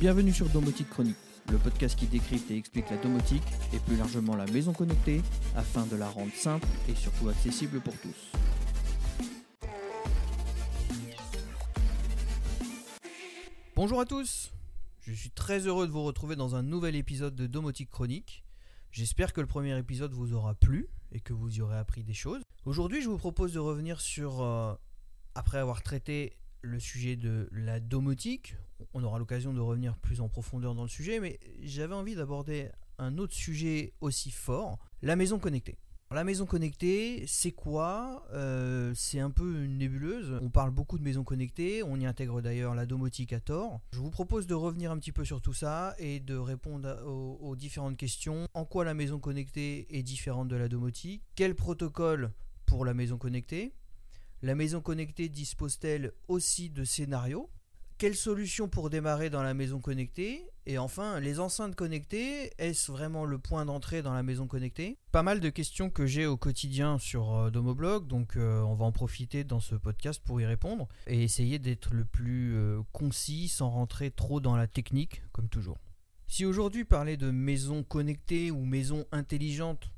Bienvenue sur Domotique Chronique, le podcast qui décrypte et explique la domotique et plus largement la maison connectée afin de la rendre simple et surtout accessible pour tous. Bonjour à tous, je suis très heureux de vous retrouver dans un nouvel épisode de Domotique Chronique. J'espère que le premier épisode vous aura plu et que vous y aurez appris des choses. Aujourd'hui, je vous propose de revenir sur, après avoir traité le sujet de la domotique, on aura l'occasion de revenir plus en profondeur dans le sujet, mais j'avais envie d'aborder un autre sujet aussi fort, la maison connectée. La maison connectée, c'est quoi ? C'est un peu une nébuleuse. On parle beaucoup de maisons connectées, on y intègre d'ailleurs la domotique à tort. Je vous propose de revenir un petit peu sur tout ça et de répondre aux différentes questions. En quoi la maison connectée est différente de la domotique ? Quel protocole pour la maison connectée ? La maison connectée dispose-t-elle aussi de scénarios ? Quelle solution pour démarrer dans la maison connectée ? Et enfin, les enceintes connectées, est-ce vraiment le point d'entrée dans la maison connectée ? Pas mal de questions que j'ai au quotidien sur Domoblog, donc on va en profiter dans ce podcast pour y répondre et essayer d'être le plus concis sans rentrer trop dans la technique, comme toujours. Si aujourd'hui parler de maison connectée ou maison intelligente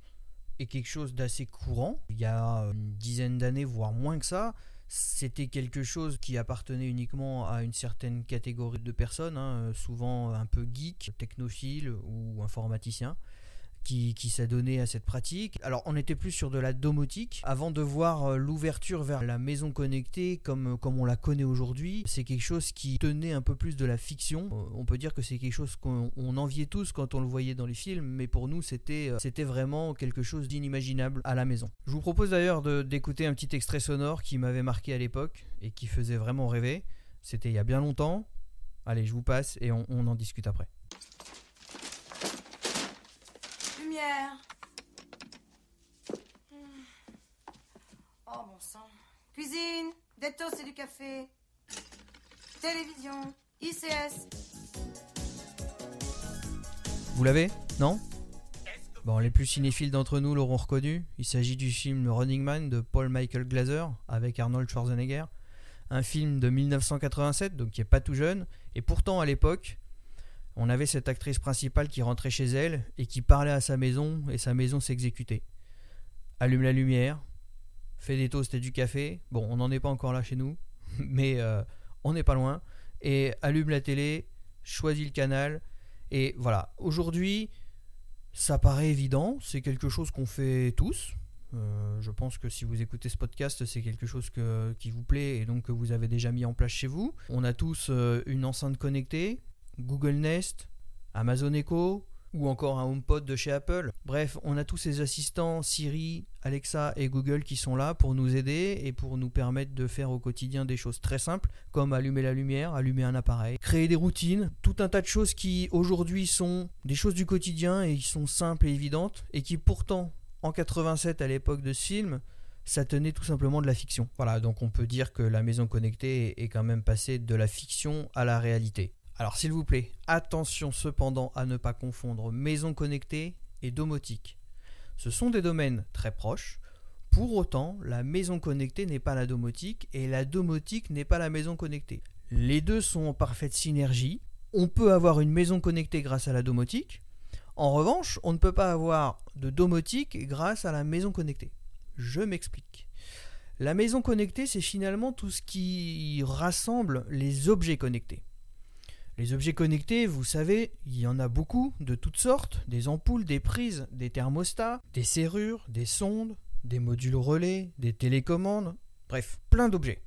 est quelque chose d'assez courant, il y a une dizaine d'années, voire moins que ça, c'était quelque chose qui appartenait uniquement à une certaine catégorie de personnes, souvent un peu geek, technophile ou informaticien, qui s'adonnait à cette pratique. Alors on était plus sur de la domotique avant de voir l'ouverture vers la maison connectée comme on la connaît aujourd'hui. C'est quelque chose qui tenait un peu plus de la fiction. On peut dire que c'est quelque chose qu'on enviait tous quand on le voyait dans les films, mais pour nous c'était vraiment quelque chose d'inimaginable à la maison. Je vous propose d'ailleurs d'écouter un petit extrait sonore qui m'avait marqué à l'époque et qui faisait vraiment rêver. C'était il y a bien longtemps. Allez, je vous passe et on en discute après. Oh bon sang. Cuisine, des toasts et du café. Télévision, ICS. Vous l'avez ? Non ? Bon, les plus cinéphiles d'entre nous l'auront reconnu. Il s'agit du film Running Man de Paul Michael Glaser avec Arnold Schwarzenegger. Un film de 1987, donc qui n'est pas tout jeune. Et pourtant, à l'époque, on avait cette actrice principale qui rentrait chez elle et qui parlait à sa maison et sa maison s'exécutait. Allume la lumière, fait des toasts et du café. Bon, on n'en est pas encore là chez nous, mais on n'est pas loin. Et allume la télé, choisit le canal. Et voilà, aujourd'hui, ça paraît évident. C'est quelque chose qu'on fait tous. Je pense que si vous écoutez ce podcast, c'est quelque chose qui vous plaît et donc que vous avez déjà mis en place chez vous. On a tous une enceinte connectée, Google Nest, Amazon Echo ou encore un HomePod de chez Apple. Bref, on a tous ces assistants Siri, Alexa et Google qui sont là pour nous aider et pour nous permettre de faire au quotidien des choses très simples comme allumer la lumière, allumer un appareil, créer des routines, tout un tas de choses qui aujourd'hui sont des choses du quotidien et qui sont simples et évidentes et qui pourtant en 87 à l'époque de ce film, ça tenait tout simplement de la fiction. Voilà, donc on peut dire que la maison connectée est quand même passée de la fiction à la réalité. Alors s'il vous plaît, attention cependant à ne pas confondre maison connectée et domotique. Ce sont des domaines très proches. Pour autant, la maison connectée n'est pas la domotique et la domotique n'est pas la maison connectée. Les deux sont en parfaite synergie. On peut avoir une maison connectée grâce à la domotique. En revanche, on ne peut pas avoir de domotique grâce à la maison connectée. Je m'explique. La maison connectée, c'est finalement tout ce qui rassemble les objets connectés. Les objets connectés, vous savez, il y en a beaucoup, de toutes sortes, des ampoules, des prises, des thermostats, des serrures, des sondes, des modules relais, des télécommandes, bref, plein d'objets.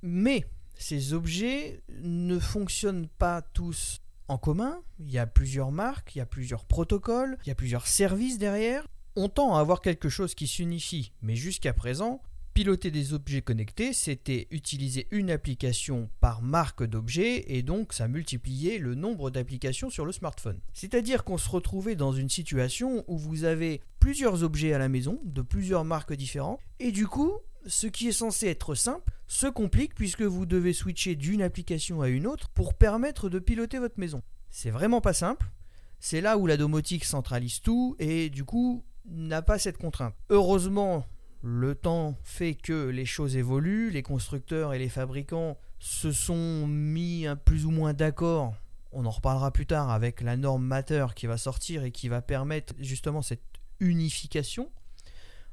Mais ces objets ne fonctionnent pas tous en commun, il y a plusieurs marques, il y a plusieurs protocoles, il y a plusieurs services derrière. On tend à avoir quelque chose qui s'unifie, mais jusqu'à présent, piloter des objets connectés, c'était utiliser une application par marque d'objet et donc ça multipliait le nombre d'applications sur le smartphone. C'est-à-dire qu'on se retrouvait dans une situation où vous avez plusieurs objets à la maison, de plusieurs marques différentes, et du coup, ce qui est censé être simple se complique puisque vous devez switcher d'une application à une autre pour permettre de piloter votre maison. C'est vraiment pas simple, c'est là où la domotique centralise tout et du coup n'a pas cette contrainte. Heureusement, le temps fait que les choses évoluent, les constructeurs et les fabricants se sont mis plus ou moins d'accord On en reparlera plus tard avec la norme Matter qui va sortir et qui va permettre justement cette unification.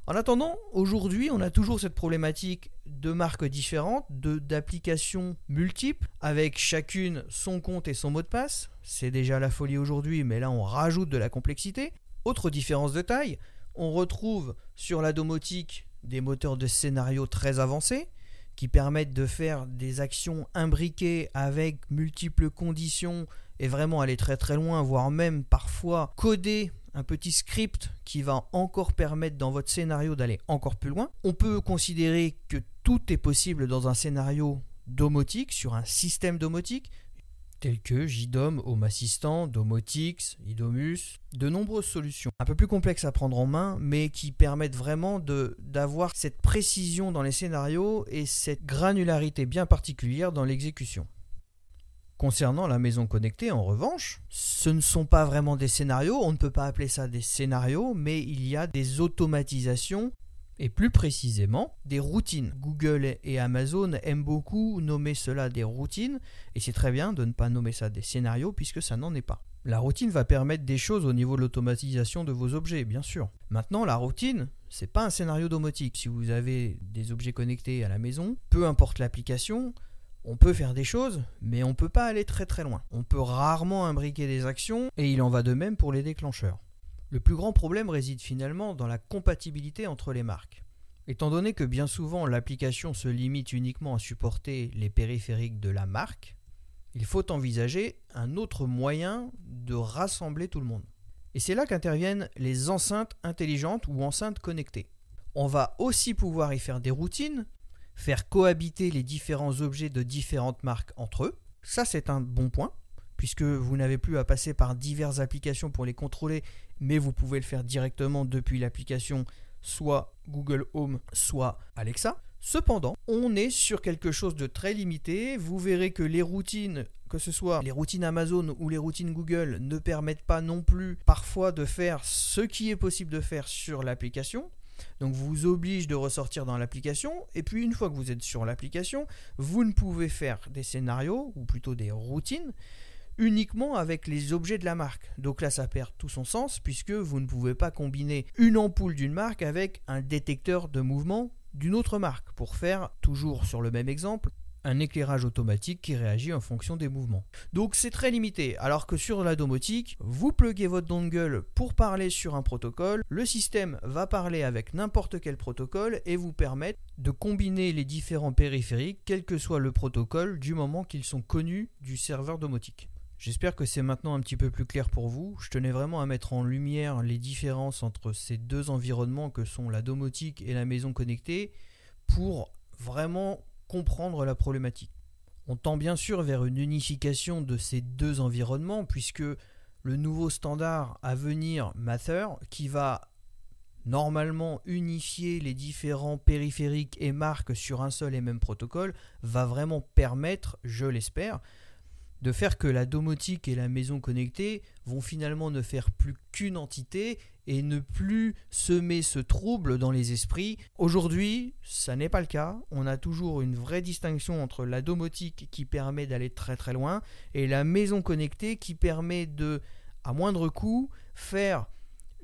En attendant, aujourd'hui, on a toujours cette problématique de marques différentes, d'applications multiples, avec chacune son compte et son mot de passe. C'est déjà la folie aujourd'hui, mais là on rajoute de la complexité. Autre différence de taille, on retrouve sur la domotique des moteurs de scénario très avancés qui permettent de faire des actions imbriquées avec multiples conditions et vraiment aller très très loin, voire même parfois coder un petit script qui va encore permettre dans votre scénario d'aller encore plus loin. On peut considérer que tout est possible dans un scénario domotique, sur un système domotique, tel que JDOM, Home Assistant, Domotix, Idomus, de nombreuses solutions un peu plus complexes à prendre en main, mais qui permettent vraiment d'avoir cette précision dans les scénarios et cette granularité bien particulière dans l'exécution. Concernant la maison connectée, en revanche, ce ne sont pas vraiment des scénarios, on ne peut pas appeler ça des scénarios, mais il y a des automatisations et plus précisément des routines. Google et Amazon aiment beaucoup nommer cela des routines et c'est très bien de ne pas nommer ça des scénarios puisque ça n'en est pas. La routine va permettre des choses au niveau de l'automatisation de vos objets, bien sûr. Maintenant, la routine, c'est pas un scénario domotique. Si vous avez des objets connectés à la maison, peu importe l'application, on peut faire des choses, mais on ne peut pas aller très très loin. On peut rarement imbriquer des actions, et il en va de même pour les déclencheurs. Le plus grand problème réside finalement dans la compatibilité entre les marques. Étant donné que bien souvent l'application se limite uniquement à supporter les périphériques de la marque, il faut envisager un autre moyen de rassembler tout le monde. Et c'est là qu'interviennent les enceintes intelligentes ou enceintes connectées. On va aussi pouvoir y faire des routines, faire cohabiter les différents objets de différentes marques entre eux. Ça, c'est un bon point, puisque vous n'avez plus à passer par diverses applications pour les contrôler, mais vous pouvez le faire directement depuis l'application soit Google Home, soit Alexa. Cependant, on est sur quelque chose de très limité. Vous verrez que les routines, que ce soit les routines Amazon ou les routines Google, ne permettent pas non plus parfois de faire ce qui est possible de faire sur l'application. Donc vous oblige de ressortir dans l'application et puis une fois que vous êtes sur l'application, vous ne pouvez faire des scénarios ou plutôt des routines uniquement avec les objets de la marque. Donc là ça perd tout son sens puisque vous ne pouvez pas combiner une ampoule d'une marque avec un détecteur de mouvement d'une autre marque pour faire, toujours sur le même exemple, un éclairage automatique qui réagit en fonction des mouvements. Donc c'est très limité, alors que sur la domotique, vous pluguez votre dongle pour parler sur un protocole, le système va parler avec n'importe quel protocole et vous permettre de combiner les différents périphériques, quel que soit le protocole, du moment qu'ils sont connus du serveur domotique. J'espère que c'est maintenant un petit peu plus clair pour vous. Je tenais vraiment à mettre en lumière les différences entre ces deux environnements que sont la domotique et la maison connectée pour vraiment comprendre la problématique. On tend bien sûr vers une unification de ces deux environnements puisque le nouveau standard à venir Matter qui va normalement unifier les différents périphériques et marques sur un seul et même protocole va vraiment permettre, je l'espère, de faire que la domotique et la maison connectée vont finalement ne faire plus qu'une entité et ne plus semer ce trouble dans les esprits. Aujourd'hui, ça n'est pas le cas. On a toujours une vraie distinction entre la domotique qui permet d'aller très très loin et la maison connectée qui permet de, à moindre coût, faire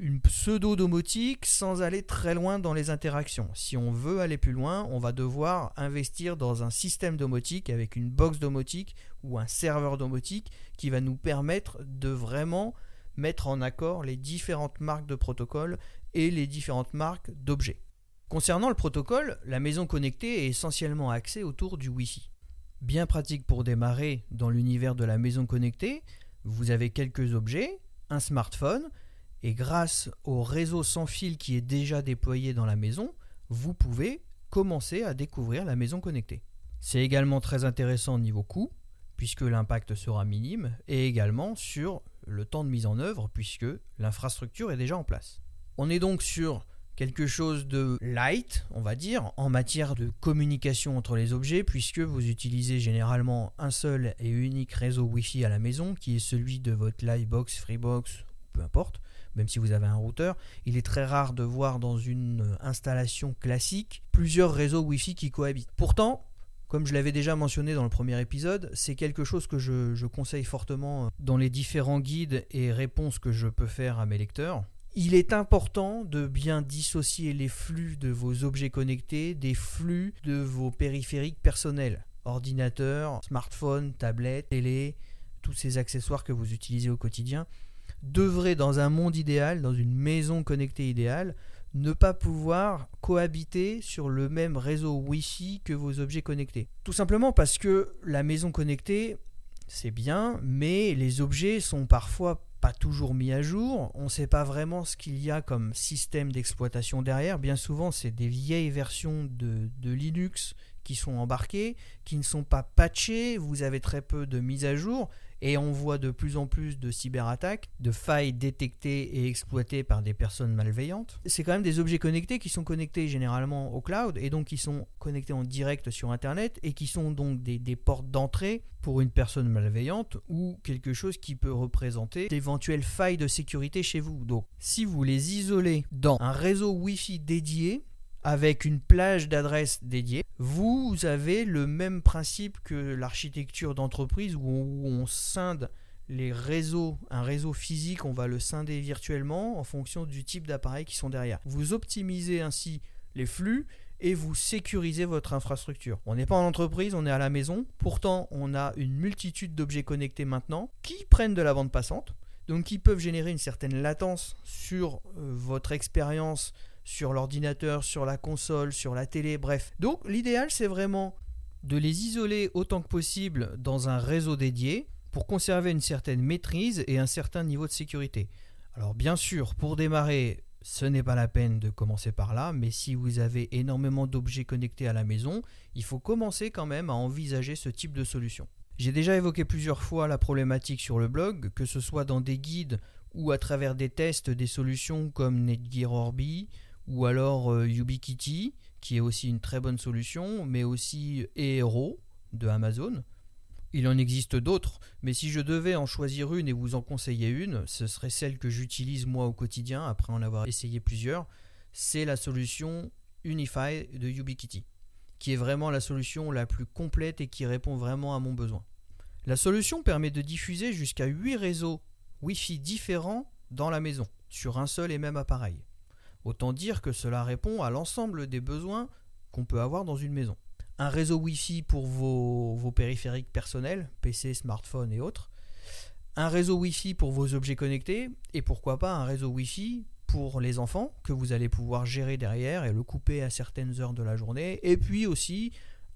une pseudo-domotique sans aller très loin dans les interactions. Si on veut aller plus loin, on va devoir investir dans un système domotique avec une box domotique ou un serveur domotique qui va nous permettre de vraiment mettre en accord les différentes marques de protocole et les différentes marques d'objets. Concernant le protocole, la maison connectée est essentiellement axée autour du Wi-Fi. Bien pratique pour démarrer dans l'univers de la maison connectée, vous avez quelques objets, un smartphone, et grâce au réseau sans fil qui est déjà déployé dans la maison, vous pouvez commencer à découvrir la maison connectée. C'est également très intéressant au niveau coût, puisque l'impact sera minime, et également sur le temps de mise en œuvre, puisque l'infrastructure est déjà en place. On est donc sur quelque chose de light, on va dire, en matière de communication entre les objets, puisque vous utilisez généralement un seul et unique réseau Wi-Fi à la maison, qui est celui de votre Livebox, Freebox, peu importe, même si vous avez un routeur. Il est très rare de voir dans une installation classique plusieurs réseaux Wi-Fi qui cohabitent. Pourtant, Comme je l'avais déjà mentionné dans le premier épisode, c'est quelque chose que je conseille fortement dans les différents guides et réponses que je peux faire à mes lecteurs. Il est important de bien dissocier les flux de vos objets connectés des flux de vos périphériques personnels. Ordinateur, smartphone, tablette, télé, tous ces accessoires que vous utilisez au quotidien devraient, dans un monde idéal, dans une maison connectée idéale, ne pas pouvoir cohabiter sur le même réseau Wi-Fi que vos objets connectés. Tout simplement parce que la maison connectée, c'est bien, mais les objets sont parfois pas toujours mis à jour. On ne sait pas vraiment ce qu'il y a comme système d'exploitation derrière. Bien souvent, c'est des vieilles versions de Linux qui sont embarquées, qui ne sont pas patchées. Vous avez très peu de mises à jour. Et on voit de plus en plus de cyberattaques, de failles détectées et exploitées par des personnes malveillantes. C'est quand même des objets connectés qui sont connectés généralement au cloud et donc qui sont connectés en direct sur Internet et qui sont donc des portes d'entrée pour une personne malveillante ou quelque chose qui peut représenter d'éventuelles failles de sécurité chez vous. Donc, si vous les isolez dans un réseau Wi-Fi dédié, avec une plage d'adresses dédiée, vous avez le même principe que l'architecture d'entreprise où on scinde les réseaux. Un réseau physique, on va le scinder virtuellement en fonction du type d'appareil qui sont derrière. Vous optimisez ainsi les flux et vous sécurisez votre infrastructure. On n'est pas en entreprise, on est à la maison. Pourtant, on a une multitude d'objets connectés maintenant qui prennent de la bande passante, donc qui peuvent générer une certaine latence sur votre expérience sur l'ordinateur, sur la console, sur la télé, bref. Donc l'idéal, c'est vraiment de les isoler autant que possible dans un réseau dédié pour conserver une certaine maîtrise et un certain niveau de sécurité. Alors bien sûr, pour démarrer, ce n'est pas la peine de commencer par là, mais si vous avez énormément d'objets connectés à la maison, il faut commencer quand même à envisager ce type de solution. J'ai déjà évoqué plusieurs fois la problématique sur le blog, que ce soit dans des guides ou à travers des tests des solutions comme Netgear Orbi, ou alors YubiKitty, qui est aussi une très bonne solution, mais aussi eHero de Amazon. Il en existe d'autres, mais si je devais en choisir une et vous en conseiller une, ce serait celle que j'utilise moi au quotidien, après en avoir essayé plusieurs. C'est la solution Unify de YubiKitty, qui est vraiment la solution la plus complète et qui répond vraiment à mon besoin. La solution permet de diffuser jusqu'à 8 réseaux Wi-Fi différents dans la maison, sur un seul et même appareil. Autant dire que cela répond à l'ensemble des besoins qu'on peut avoir dans une maison. Un réseau Wi-Fi pour vos périphériques personnels, PC, smartphone et autres. Un réseau Wi-Fi pour vos objets connectés. Et pourquoi pas un réseau Wi-Fi pour les enfants que vous allez pouvoir gérer derrière et le couper à certaines heures de la journée. Et puis aussi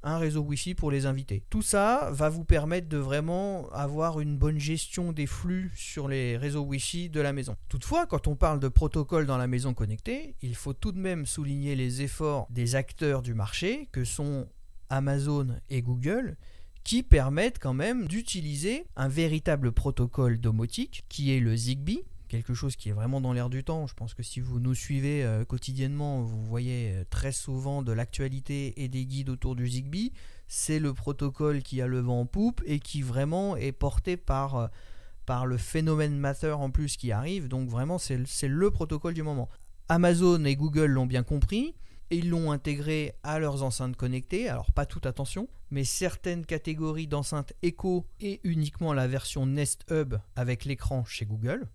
un réseau Wi-Fi pour les invités. Tout ça va vous permettre de vraiment avoir une bonne gestion des flux sur les réseaux Wi-Fi de la maison. Toutefois, quand on parle de protocole dans la maison connectée, il faut tout de même souligner les efforts des acteurs du marché, que sont Amazon et Google, qui permettent quand même d'utiliser un véritable protocole domotique, qui est le Zigbee, quelque chose qui est vraiment dans l'air du temps. Je pense que si vous nous suivez quotidiennement, vous voyez très souvent de l'actualité et des guides autour du Zigbee. C'est le protocole qui a le vent en poupe et qui vraiment est porté par le phénomène Matter en plus qui arrive. Donc vraiment, c'est le protocole du moment. Amazon et Google l'ont bien compris et ils l'ont intégré à leurs enceintes connectées. Alors pas toutes, attention, mais certaines catégories d'enceintes Echo et uniquement la version Nest Hub avec l'écran chez Google.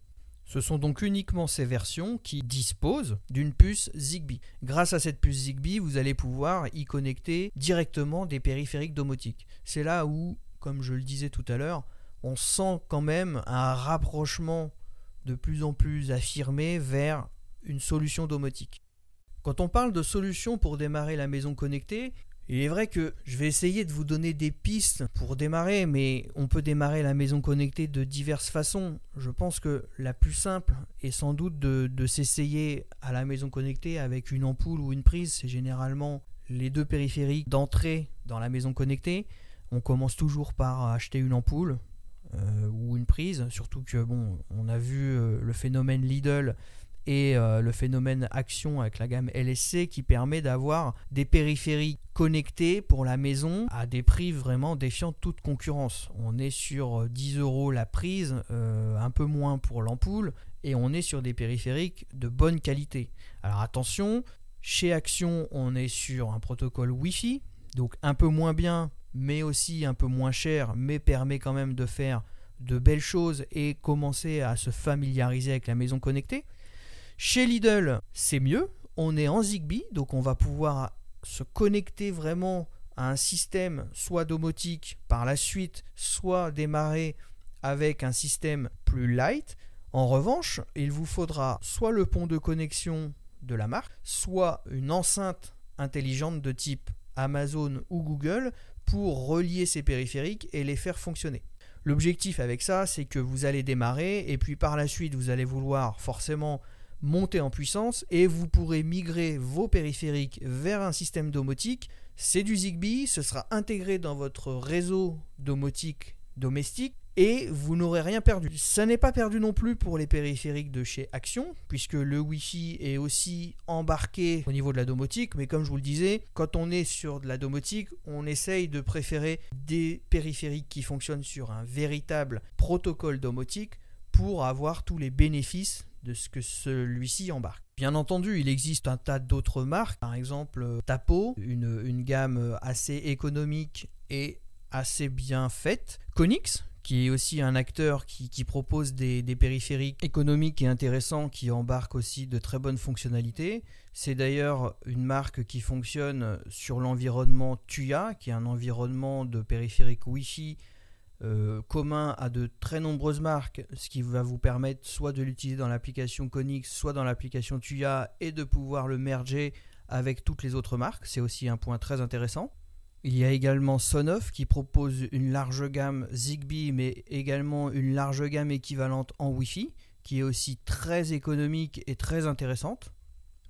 Ce sont donc uniquement ces versions qui disposent d'une puce Zigbee. Grâce à cette puce Zigbee, vous allez pouvoir y connecter directement des périphériques domotiques. C'est là où, comme je le disais tout à l'heure, on sent quand même un rapprochement de plus en plus affirmé vers une solution domotique. Quand on parle de solutions pour démarrer la maison connectée, il est vrai que je vais essayer de vous donner des pistes pour démarrer, mais on peut démarrer la maison connectée de diverses façons. Je pense que la plus simple est sans doute de s'essayer à la maison connectée avec une ampoule ou une prise. C'est généralement les deux périphériques d'entrée dans la maison connectée. On commence toujours par acheter une ampoule ou une prise, surtout que on a vu le phénomène Lidl et le phénomène Action avec la gamme LSC qui permet d'avoir des périphériques connectés pour la maison à des prix vraiment défiant toute concurrence. On est sur 10 € la prise, un peu moins pour l'ampoule, et on est sur des périphériques de bonne qualité. Alors attention, chez Action, on est sur un protocole Wi-Fi, donc un peu moins bien, mais aussi un peu moins cher, mais permet quand même de faire de belles choses et commencer à se familiariser avec la maison connectée. Chez Lidl, c'est mieux, on est en Zigbee, donc on va pouvoir se connecter vraiment à un système soit domotique par la suite, soit démarrer avec un système plus light. En revanche, il vous faudra soit le pont de connexion de la marque, soit une enceinte intelligente de type Amazon ou Google pour relier ces périphériques et les faire fonctionner. L'objectif avec ça, c'est que vous allez démarrer et puis par la suite, vous allez vouloir forcément monter en puissance et vous pourrez migrer vos périphériques vers un système domotique. C'est du Zigbee, ce sera intégré dans votre réseau domotique domestique et vous n'aurez rien perdu. Ça n'est pas perdu non plus pour les périphériques de chez Action, puisque le Wi-Fi est aussi embarqué au niveau de la domotique, mais comme je vous le disais, quand on est sur de la domotique, on essaye de préférer des périphériques qui fonctionnent sur un véritable protocole domotique pour avoir tous les bénéfices de ce que celui-ci embarque. Bien entendu, il existe un tas d'autres marques, par exemple Tapo, une gamme assez économique et assez bien faite. Konix, qui est aussi un acteur qui propose des périphériques économiques et intéressants qui embarquent aussi de très bonnes fonctionnalités. C'est d'ailleurs une marque qui fonctionne sur l'environnement Tuya, qui est un environnement de périphériques Wi-Fi commun à de très nombreuses marques, ce qui va vous permettre soit de l'utiliser dans l'application Konix, soit dans l'application Tuya et de pouvoir le merger avec toutes les autres marques. C'est aussi un point très intéressant. Il y a également Sonoff qui propose une large gamme Zigbee, mais également une large gamme équivalente en Wi-Fi, qui est aussi très économique et très intéressante.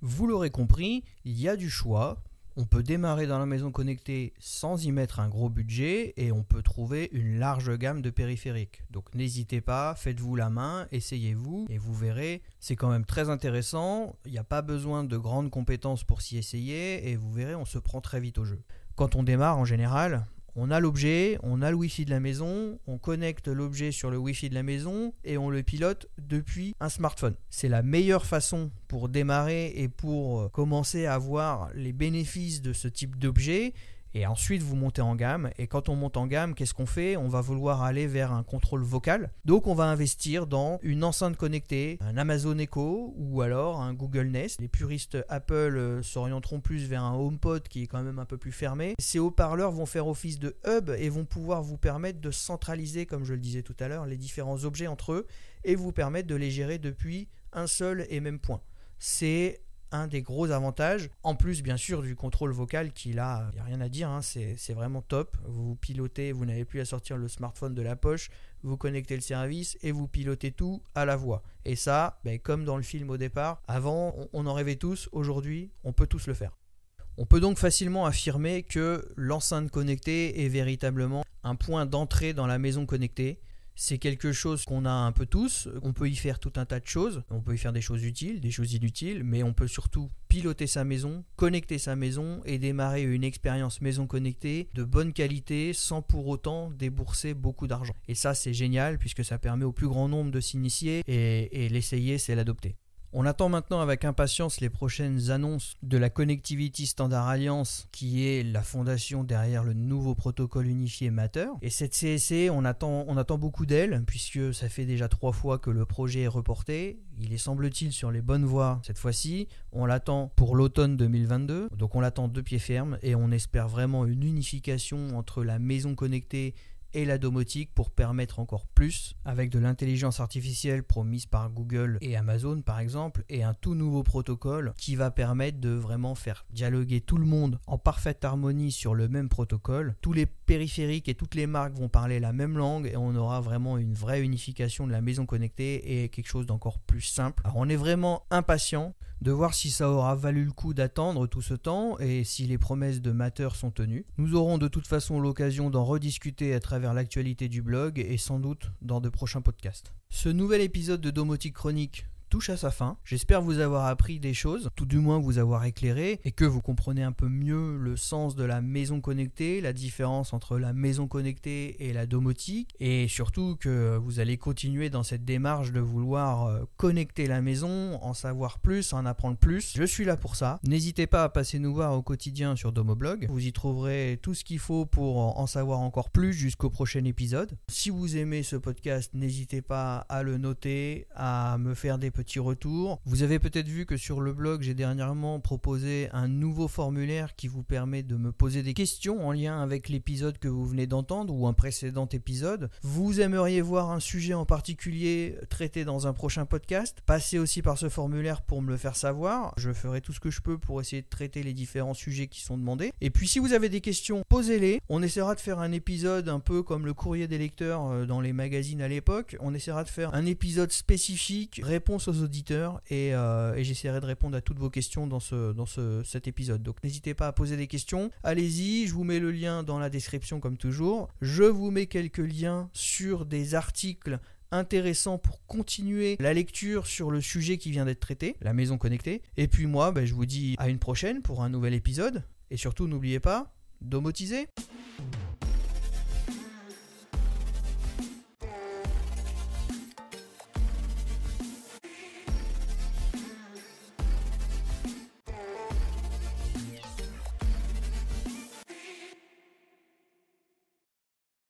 Vous l'aurez compris, il y a du choix. On peut démarrer dans la maison connectée sans y mettre un gros budget et on peut trouver une large gamme de périphériques. Donc n'hésitez pas, faites-vous la main, essayez-vous et vous verrez, c'est quand même très intéressant. Il n'y a pas besoin de grandes compétences pour s'y essayer et vous verrez, on se prend très vite au jeu. Quand on démarre en général, on a l'objet, on a le Wi-Fi de la maison, on connecte l'objet sur le Wi-Fi de la maison et on le pilote depuis un smartphone. C'est la meilleure façon pour démarrer et pour commencer à voir les bénéfices de ce type d'objet. Et ensuite, vous montez en gamme. Et quand on monte en gamme, qu'est-ce qu'on fait ? On va vouloir aller vers un contrôle vocal. Donc, on va investir dans une enceinte connectée, un Amazon Echo ou alors un Google Nest. Les puristes Apple s'orienteront plus vers un HomePod qui est quand même un peu plus fermé. Ces haut-parleurs vont faire office de hub et vont pouvoir vous permettre de centraliser, comme je le disais tout à l'heure, les différents objets entre eux et vous permettre de les gérer depuis un seul et même point. C'est un des gros avantages, en plus bien sûr du contrôle vocal qui là, il n'y a rien à dire, hein, c'est vraiment top. Vous pilotez, vous n'avez plus à sortir le smartphone de la poche, vous connectez le service et vous pilotez tout à la voix. Et ça, comme dans le film au départ, avant on en rêvait tous, aujourd'hui on peut tous le faire. On peut donc facilement affirmer que l'enceinte connectée est véritablement un point d'entrée dans la maison connectée. C'est quelque chose qu'on a un peu tous, on peut y faire tout un tas de choses, on peut y faire des choses utiles, des choses inutiles, mais on peut surtout piloter sa maison, connecter sa maison et démarrer une expérience maison connectée de bonne qualité sans pour autant débourser beaucoup d'argent. Et ça c'est génial puisque ça permet au plus grand nombre de s'initier et l'essayer c'est l'adopter. On attend maintenant avec impatience les prochaines annonces de la Connectivity Standard Alliance qui est la fondation derrière le nouveau protocole unifié Matter. Et cette CSE, on attend beaucoup d'elle puisque ça fait déjà 3 fois que le projet est reporté. Il est semble-t-il sur les bonnes voies cette fois-ci. On l'attend pour l'automne 2022. Donc on l'attend de pied ferme et on espère vraiment une unification entre la maison connectée et la domotique pour permettre encore plus avec de l'intelligence artificielle promise par Google et Amazon par exemple et un tout nouveau protocole qui va permettre de vraiment faire dialoguer tout le monde en parfaite harmonie sur le même protocole. Tous les périphériques et toutes les marques vont parler la même langue et on aura vraiment une vraie unification de la maison connectée et quelque chose d'encore plus simple. Alors on est vraiment impatient de voir si ça aura valu le coup d'attendre tout ce temps et si les promesses de Matter sont tenues. Nous aurons de toute façon l'occasion d'en rediscuter à travers l'actualité du blog et sans doute dans de prochains podcasts. Ce nouvel épisode de Domotique Chronique touche à sa fin. J'espère vous avoir appris des choses, tout du moins vous avoir éclairé, et que vous comprenez un peu mieux le sens de la maison connectée, la différence entre la maison connectée et la domotique, et surtout que vous allez continuer dans cette démarche de vouloir connecter la maison, en savoir plus, en apprendre plus. Je suis là pour ça. N'hésitez pas à passer nous voir au quotidien sur Domoblog. Vous y trouverez tout ce qu'il faut pour en savoir encore plus jusqu'au prochain épisode. Si vous aimez ce podcast, n'hésitez pas à le noter, à me faire des petits retours. Vous avez peut-être vu que sur le blog, j'ai dernièrement proposé un nouveau formulaire qui vous permet de me poser des questions en lien avec l'épisode que vous venez d'entendre ou un précédent épisode. Vous aimeriez voir un sujet en particulier traité dans un prochain podcast? Passez aussi par ce formulaire pour me le faire savoir. Je ferai tout ce que je peux pour essayer de traiter les différents sujets qui sont demandés. Et puis si vous avez des questions, posez-les. On essaiera de faire un épisode un peu comme le courrier des lecteurs dans les magazines à l'époque. On essaiera de faire un épisode spécifique, réponse aux auditeurs, et j'essaierai de répondre à toutes vos questions dans cet épisode. Donc n'hésitez pas à poser des questions. Allez-y, je vous mets le lien dans la description comme toujours. Je vous mets quelques liens sur des articles intéressant pour continuer la lecture sur le sujet qui vient d'être traité, la maison connectée. Et puis moi, je vous dis à une prochaine pour un nouvel épisode. Et surtout, n'oubliez pas, domotiser.